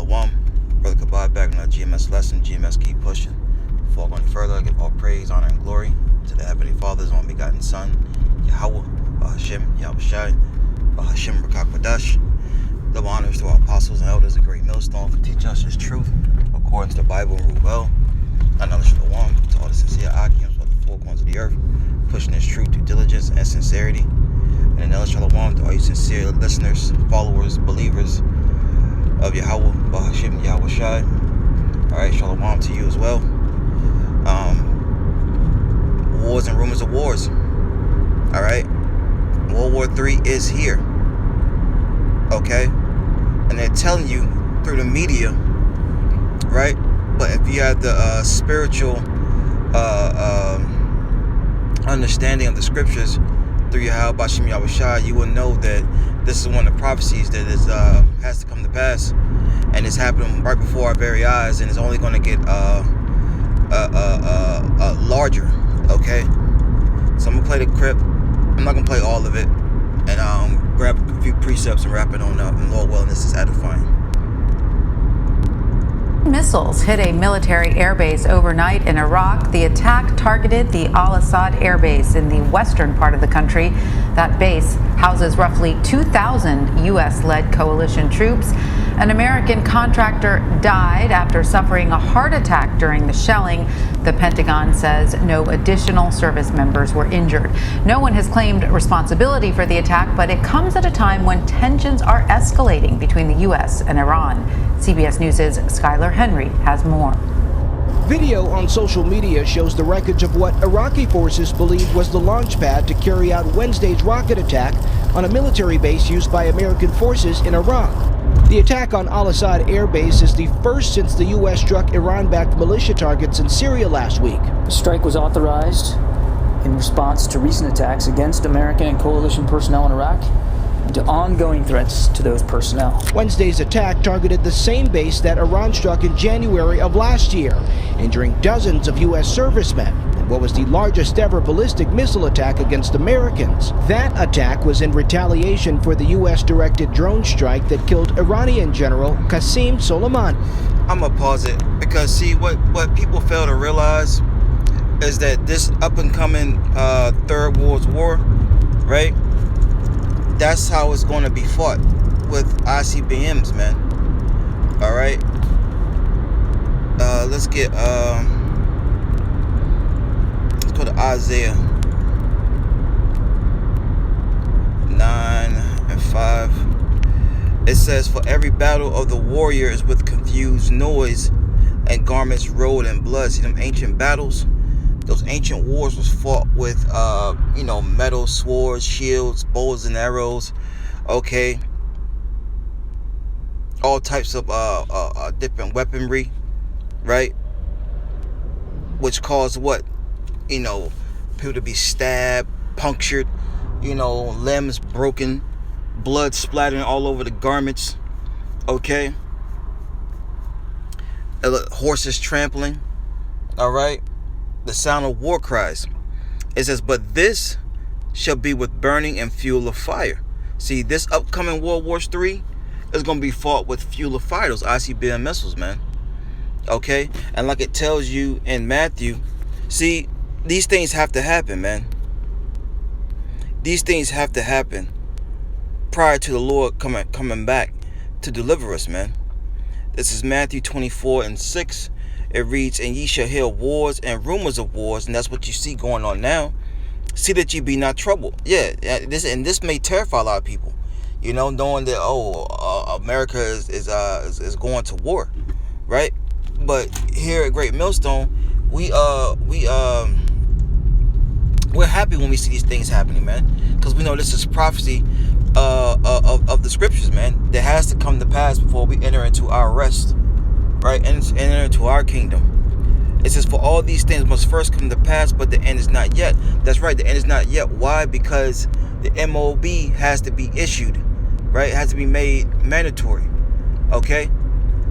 Shalom. Brother Kabad back on our GMS lesson. GMS keep pushing. Before going further, I give all praise, honor, and glory to the Heavenly Father's only begotten Son, YAHAWAH, BAHASHAM, YAHAWASHI, BAHASHAM, Rakakadash. Double honors to our apostles and elders, a great millstone for teaching us His truth according to the Bible and rule well. Another Shalom to all the sincere Akims of the four corners of the earth, pushing His truth through diligence and sincerity. And another Shalom to all you sincere listeners, followers, believers of YAHAWAH, BAHASHAM, YAHAWASHI. Alright, Shalom to you as well. Wars and rumors of wars. Alright, World War III is here. Okay, and they're telling you through the media, right? But if you have the spiritual understanding of the scriptures through YAHAWASHI, YAHAWASHI, you will know that this is one of the prophecies that is has to come to pass, and it's happening right before our very eyes, and it's only going to get larger. Okay, so I'm gonna play the clip. I'm not gonna play all of it, and grab a few precepts and wrap it on up. And Lord willing, this is edifying. Missiles hit a military airbase overnight in Iraq. The attack targeted the Al-Assad airbase in the western part of the country. That base houses roughly 2,000 U.S.-led coalition troops. An American contractor died after suffering a heart attack during the shelling. The Pentagon says no additional service members were injured. No one has claimed responsibility for the attack, but it comes at a time when tensions are escalating between the U.S. and Iran. CBS News' Skylar Henry has more. Video on social media shows the wreckage of what Iraqi forces believe was the launch pad to carry out Wednesday's rocket attack on a military base used by American forces in Iraq. The attack on Al-Assad air base is the first since the U.S. struck Iran-backed militia targets in Syria last week. The strike was authorized in response to recent attacks against American and coalition personnel in Iraq and to ongoing threats to those personnel. Wednesday's attack targeted the same base that Iran struck in January of last year, injuring dozens of U.S. servicemen in what was the largest ever ballistic missile attack against Americans. That attack was in retaliation for the U.S.-directed drone strike that killed Iranian General Qasem Soleimani. I'm gonna pause it because see what people fail to realize is that this up and coming Third World War, right? That's how it's going to be fought with ICBMs, man. All right. Let's get let's go to Isaiah 9:5. It says, "For every battle of the warrior is with confused noise, and garments rolled in blood." See them ancient battles? Those ancient wars was fought with, metal swords, shields, bows and arrows, okay? All types of different weaponry, right? Which caused what? People to be stabbed, punctured, limbs broken, blood splattering all over the garments, okay? Horses trampling, all right? The sound of war cries. It says, "But this shall be with burning and fuel of fire." See, this upcoming World War III is going to be fought with fuel of fire, those ICBM missiles, man. Okay? And like it tells you in Matthew, see, these things have to happen, man. These things have to happen prior to the Lord coming back to deliver us, man. This is Matthew 24:6. It reads, "And ye shall hear wars and rumors of wars," and that's what you see going on now. "See that ye be not troubled." Yeah, this may terrify a lot of people, knowing that America is going to war, right? But here at Great Millstone, we're happy when we see these things happening, man, because we know this is prophecy of the scriptures, man, that has to come to pass before we enter into our rest. Right, and enter into our kingdom. It says, "For all these things must first come to pass, but the end is not yet." That's right, the end is not yet. Why? Because the MOB has to be issued, right? It has to be made mandatory. Okay,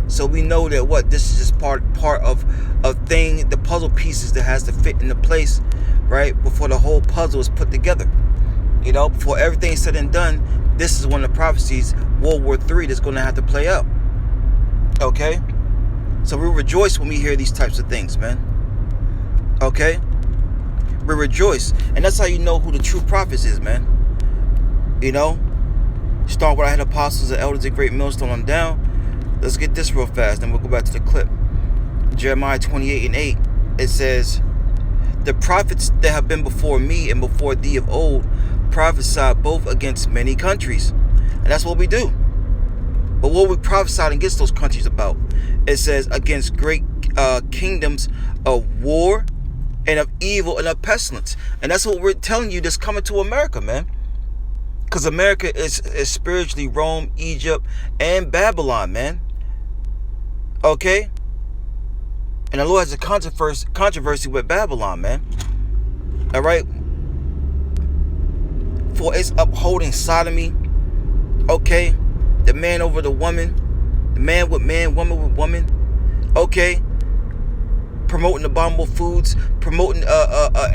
so we know that this is just part of the puzzle pieces that has to fit into place, right? Before the whole puzzle is put together. Before everything's said and done, this is one of the prophecies, World War III, that's going to have to play out. Okay? So we rejoice when we hear these types of things, man. Okay? We rejoice. And that's how you know who the true prophets is, man. You know? Start with I had apostles and elders at great millstone on down. Let's get this real fast, then we'll go back to the clip. Jeremiah 28:8. It says, the prophets that have been before me and before thee of old prophesied both against many countries. And that's what we do. But what we prophesied against those countries about? It says against great kingdoms of war and of evil and of pestilence. And that's what we're telling you that's coming to America, man. Because America is spiritually Rome, Egypt, and Babylon, man. Okay? And the Lord has a controversy with Babylon, man. Alright? For it's upholding sodomy. Okay? The man over the woman. The man with man, woman with woman. Okay? Promoting abominable foods. Promoting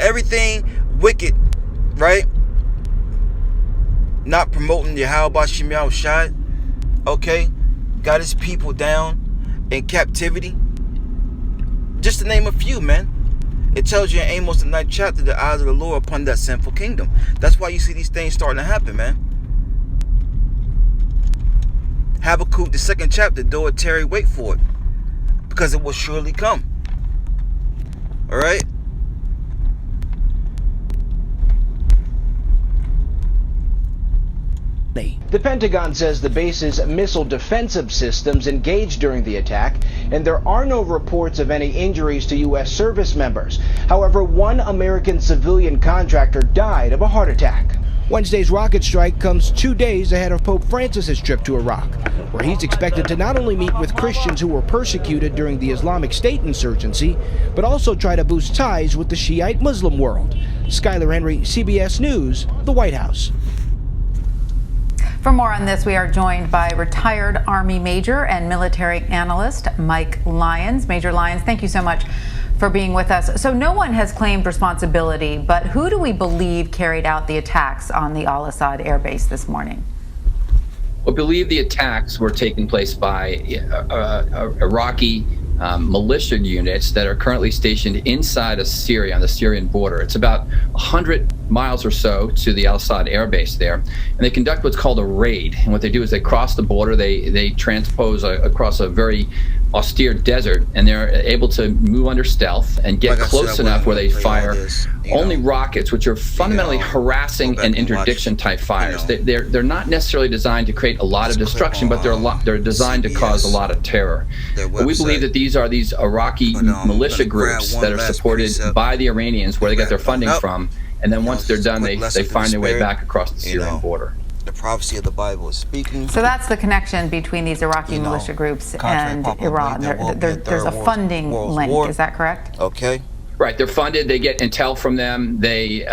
everything wicked. Right? Not promoting YAHAWASHI. Okay? Got his people down in captivity. Just to name a few, man. It tells you in Amos the 9th chapter, the eyes of the Lord upon that sinful kingdom. That's why you see these things starting to happen, man. Habakkuk the 2nd chapter, though it tarry, wait for it, because it will surely come. Alright? The Pentagon says the base's missile defensive systems engaged during the attack, and there are no reports of any injuries to U.S. service members. However, one American civilian contractor died of a heart attack. Wednesday's rocket strike comes 2 days ahead of Pope Francis's trip to Iraq, where he's expected to not only meet with Christians who were persecuted during the Islamic State insurgency, but also try to boost ties with the Shiite Muslim world. Skylar Henry, CBS News, the White House. For more on this, we are joined by retired Army Major and military analyst Mike Lyons. Major Lyons, thank you so much for being with us. So no one has claimed responsibility, but who do we believe carried out the attacks on the Al-Assad air base this morning? We believe the attacks were taken place by Iraqi militia units that are currently stationed inside of Syria on the Syrian border. It's about 100 miles or so to the Al-Assad air base there, and they conduct what's called a raid. And what they do is they cross the border, they transpose across a very austere desert, and they're able to move under stealth and get close enough where they fire only rockets, which are fundamentally harassing and interdiction type fires. They're not necessarily designed to create a lot of destruction, but they're designed to cause a lot of terror. But we believe that these are these Iraqi militia groups that are supported by the Iranians, where they get their funding from, and then once they're done, they find their way back across the Syrian border. The prophecy of the Bible is speaking. So that's the connection between these Iraqi militia groups and Iran. There's a funding link, is that correct? Okay. Right, they're funded, they get intel from them, they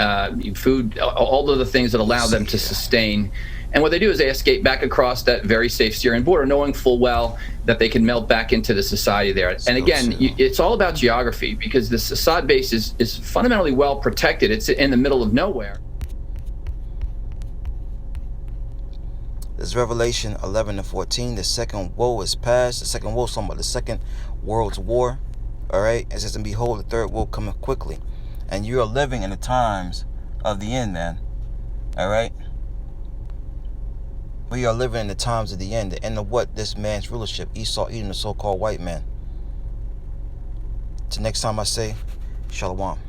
food, all of the things that allow them to sustain. And what they do is they escape back across that very safe Syrian border, knowing full well that they can melt back into the society there. And again, it's all about geography, because this Assad base is fundamentally well protected. It's in the middle of nowhere. This is Revelation 11:14. The second woe is past. The second woe is talking about the Second World War. All right. It says, and behold, the third woe cometh quickly. And you are living in the times of the end, man. All right. We are living in the times of the end of what? This man's rulership, Esau eating the so-called white man. Till next time I say, Shalom.